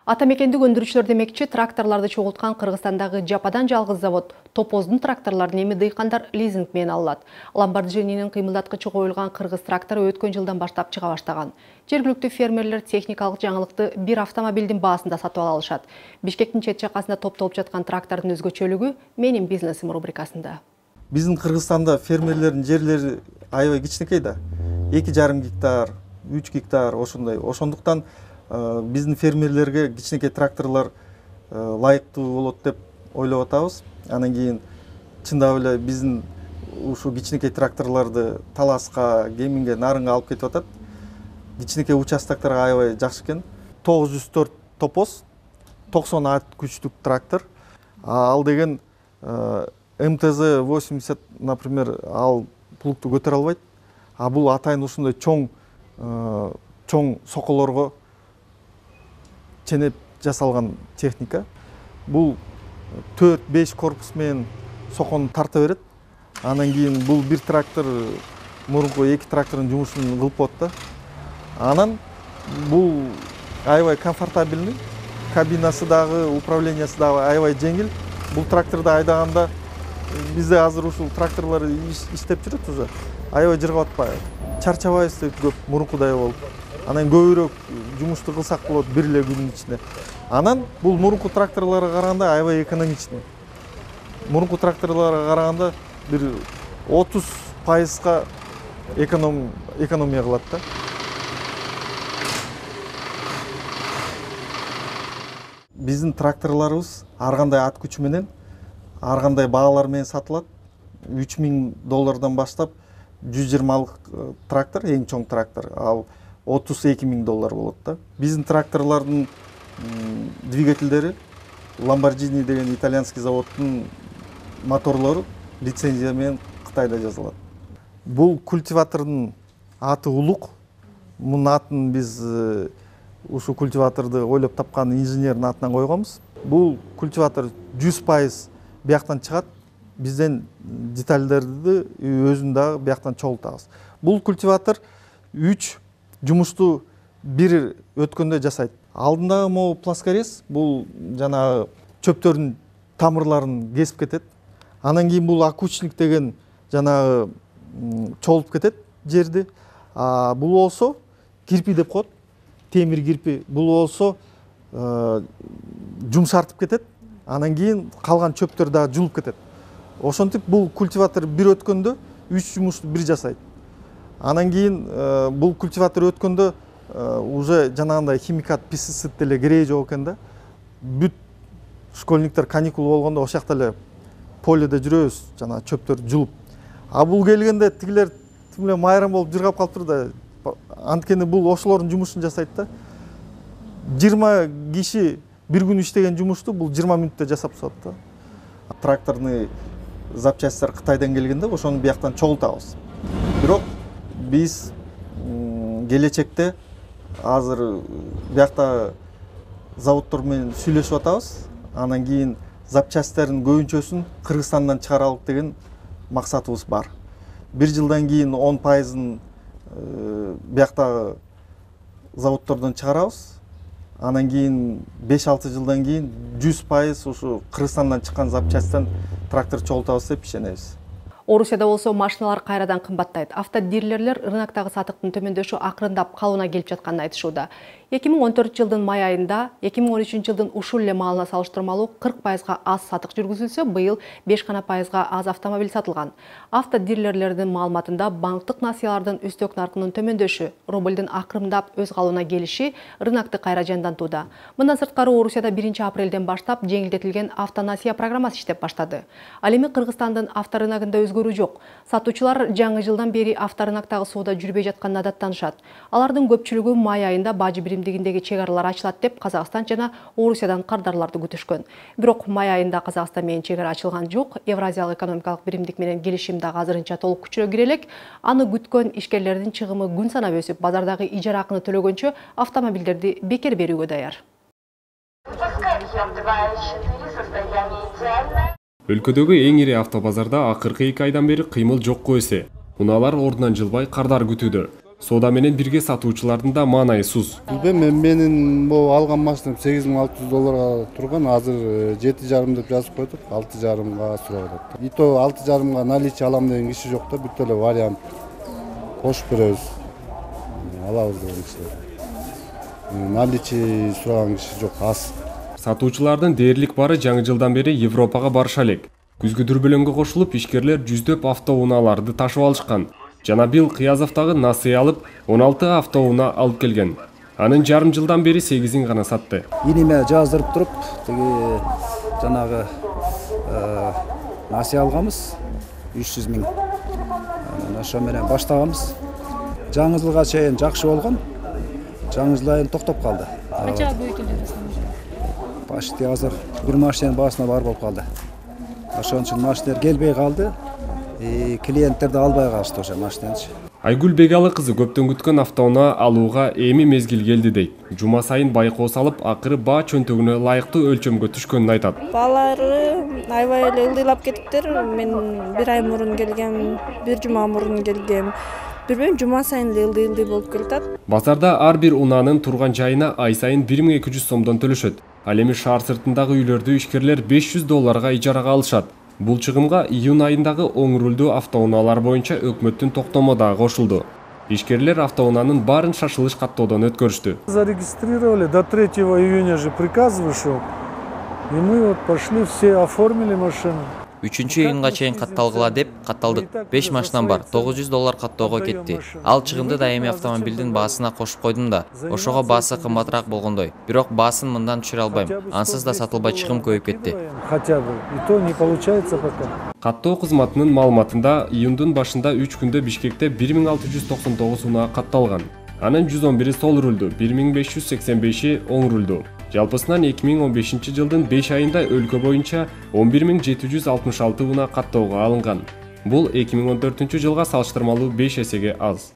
Атамекендик өндүрүүчүлөр демекчи, тракторларды чогулткан Кыргызстандагы жападан жалгыз завод Топоздун тракторлорун эми дыйкандар лизинг менен алат. Ламборджининин кыймылдаткычы коюлган кыргыз трактору өткөн жылдан баштап чыга баштаган. Жергиликтүү фермерлер техникалык жаңылыкты бир автомобилдин баасында сатып ала алышат. Бишкектин чет жакасында топтолуп жаткан трактордун өзгөчөлүгү «Менин бизнесим» рубрикасында. Биздин Кыргызстанда фермерлердин жерлери аябай кичинекей да. 2,5 гектар, 3 гектар ошондой. Ошондуктан биздин фермерлерге кичинекей тракторлор лайыктуу болот деп ойлоп атабыз. Анан кийин чындап эле биздин ушу кичинекей тракторлорду Таласка, Кеминге, Нарынга алып кетип атат. Кичинекей участоктор аябай жакшы экен. 904 Топоз, 90 ат күчтүк трактор. Ал деген МТЗ-80, например, ал плугту көтөрө албайт. А бул атайын ушундай чоң соколорго ченеп жасалган техника. Бул 4-5 корпус менен сокону тарта берет. Анан кийин бул бир трактор мурунку 2 трактордун жумушун кылып коет да. Анан бул аябай комфортабельный, кабинасы дагы, управлениясы дагы аябай жеңил. Бул тракторду айдаганда бизде азыр ушул тракторлор иштеп жүрөт уже. Аябай жыргап атпайбы. Чарчабайбыз деп көп мурункудай болуп. Анан көбүрөөк жумушту кылсак болот бир эле күнүн ичинде. Анан бул мурунку тракторлорго караганда аябай экономичный. Мурунку тракторлорго караганда бир 30%га экономия кылат да. Биздин тракторлорубуз ар кандай ат күчү менен, ар кандай баалар менен сатылат. $3000 баштап 120 трактор, эң чоң трактор, ал $32,000 болот да. Биздин тракторлордун двигательдери Lamborghini деген итальянский заводдун моторлору лицензия менен Кытайда жасалат. Бул культиватордун аты улук. Мунун атын биз ушу культиваторду ойлоп тапкан инженердин атынан койгонбуз. Бул культиватор 100% бияктан чыгат. Бизден детальдерди өзүн дагы бияктан чогултабыз. Бул культиватор 3 жумушту бир өткөндө жасайт. Алдындагы могу плоскорез, бул жанагы чөптөрдүн тамырларын кесип кетет. Анан кийин бул окучник деген жанагы чогулуп кетет жерди. Бул болсо кирпи деп коет. Темир кирпи. Бул болсо жумшартып кетет. Анан кийин калган чөптөр дагы жулуп кетет. Ошентип бул культиватор бир өткөндө 3 жумушту бир жасайт. Анан кийин бул культиватор өткөндө уже жанагындай химикат, пестицид деле кереги жок экен да. Бүт школьниктер каникул болгондо ошол жакта эле поледе жүрөбүз, жана чөптөр жулуп. А бул келгенде тигилер тим эле майрам болуп жыргап калыптыр да. Анткени бул ошолордун жумушун жасайт да. 20 киши бир күн иштеген жумушту бул 20 мүнөттө жасап турат да. Тракторный запчастьтер Кытайдан келгенде ошону бияктан чогултабыз. Бирок биз келечекте азыр биякта заводдор менен сүйлөшүп атабыз. Анан кийин запчастьтердин көбүнчөсүн Кыргызстандан чыгаралык деген максатыбыз бар. Бир жылдан кийин 10%-ын бияктагы заводдордон чыгарабыз. Анан кийин 5-6 жылдан кийин 100% ушу Кыргызстандан чыккан запчастьтен трактор чогултабыз деп ишенебиз. Орусияда болсо машиналар кайрадан кымбаттайт. Автодилерлер рыноктогу сатыктын төмөндөшү акырындап калыбына келип жатканын айтышууда. 2014 жылдын май айында 2013 жылдын ушул эле маалына салыштырмалуу 40%га аз сатык жүргүзүлсө, быйыл 5% аз автомобиль сатылган. Автодилерлердин маалыматында банктык насыялардын үстөк наркынын төмөндөшү, рублдун акырындап өз калыбына келиши рынокты кайра жандантууда. Мындан сырткары Орусияда 1-апрелден баштап жеңилдетилген автонасыя программасы иштеп баштады. Ал эми Кыргызстандын авторыногунда өзгөрүү жок. Сатуучулар жаңы жылдан бери авторыноктогу соода жүрбөй жатканына даттанышат. Алардын көпчүлүгү май айында бажы биримдигиндеги чек аралар ачылат деп Казакстан жана Орусиядан кардарларды күтүшкөн. Бирок май айында Казакстан менен чек ара ачылган жок. Евразиялык экономикалык биримдик менен келишим дагы азырынча толук күчүнө кире элек. Аны күткөн ишкерлердин чыгымы күн санап өсүп, базардагы ижара акыны төлөгөнчө автомобилдерди бекер берүүгө даяр. Өлкөдөгү эң ири автобазарда акыркы 2 айдан бери кыймыл жокко эсе. Унаалар ордунан жылбай кардар күтүүдө. Соода менен бирге сатуучулардын да маанайы суз. Менин бул алган машинам $8600 турган, азыр 7,5 деп жазып койдук, 6,5га сурап атат. И то 6,5га наличие алам деген киши жок да, бүт эле вариант кошуп беребиз. Алабыз деген кишилер. Наличие сураган киши жок, аз. Сатуучулардын дээрлик бары жаңы жылдан бери Европага барыша элек. Күзгү дүрбөлөңгө кошулуп, ишкерлер жүздөп автоунааларды ташып алышкан. Жана бил Кыязовдагы Насый алып 16 автоуна алып келген. Анын жарым жылдан бери 8-ин гана сатты. Иниме жаздырып туруп, тиги жанагы Насый алганбыз 300 000. Ошо менен баштаганбыз. Жаңы жылга чейин жакшы болгон. Жаңы жыл айын токтоп калды. Канчага көбөйтүлдү? Почти азыр бир машинанын баасына бар болуп калды. Ошон үчүн машиналар келбей калды. Клиенттер да албай калышты ошо машинаны. Айгүл Бегалы кызы көптөн күткөн автоуна алууга эми мезгил келди дейт. Жума сайын байкоо салып, акыры баа чөнтөгүнө ылайыктуу өлчөмгө түшкөнүн айтат. Баалары аябай эле ылдыйлап кетиптир. Мен бир ай мурун келгем, бир жума мурун келгем. Билбейм, жума сайын эле ылдый болуп келатат. Базарда ар бир унаанын турган жайына ай сайын 1200 сомдон төлөшөт. Ал эми шаар сыртындагы үйлөрдү ишкерлер $500 ижарага алышат. Бул чыгымга июнь айындагы оң рулдуу автоунаалар боюнча өкмөттүн токтому да кошулду. Ишкерлер автоунаанын баарын шашылыш каттоодон өткөрүштү. Зарегистрировали, до 3 июня же приказ вышел, и мы вот пошли, все оформили машину. 3-июнга чейин катталгыла деп катталдык. 5 машинам бар, $900 каттоого кетти. Ал чыгымды да эми автомобилдин баасына кошуп койдум да. Ошого баасы кымбатыраак болгондой. Бирок баасын мындан түшүрө албайм. Ансыз да сатылбай чыгым көбөйүп кетти. Хотя бы, и то не получается пока. Каттоо кызматынын маалыматында июндун башында 3 күндө Бишкекте 1699 унаа катталган. Анын 111-и сол рулдуу, 1585-и оң рулдуу. Жалпысынан 2015 жылдын 5 айында өлкө боюнча 11766 унаа каттоого алынган. Бул 2014 жылга салыштырмалуу 5 эсеге аз.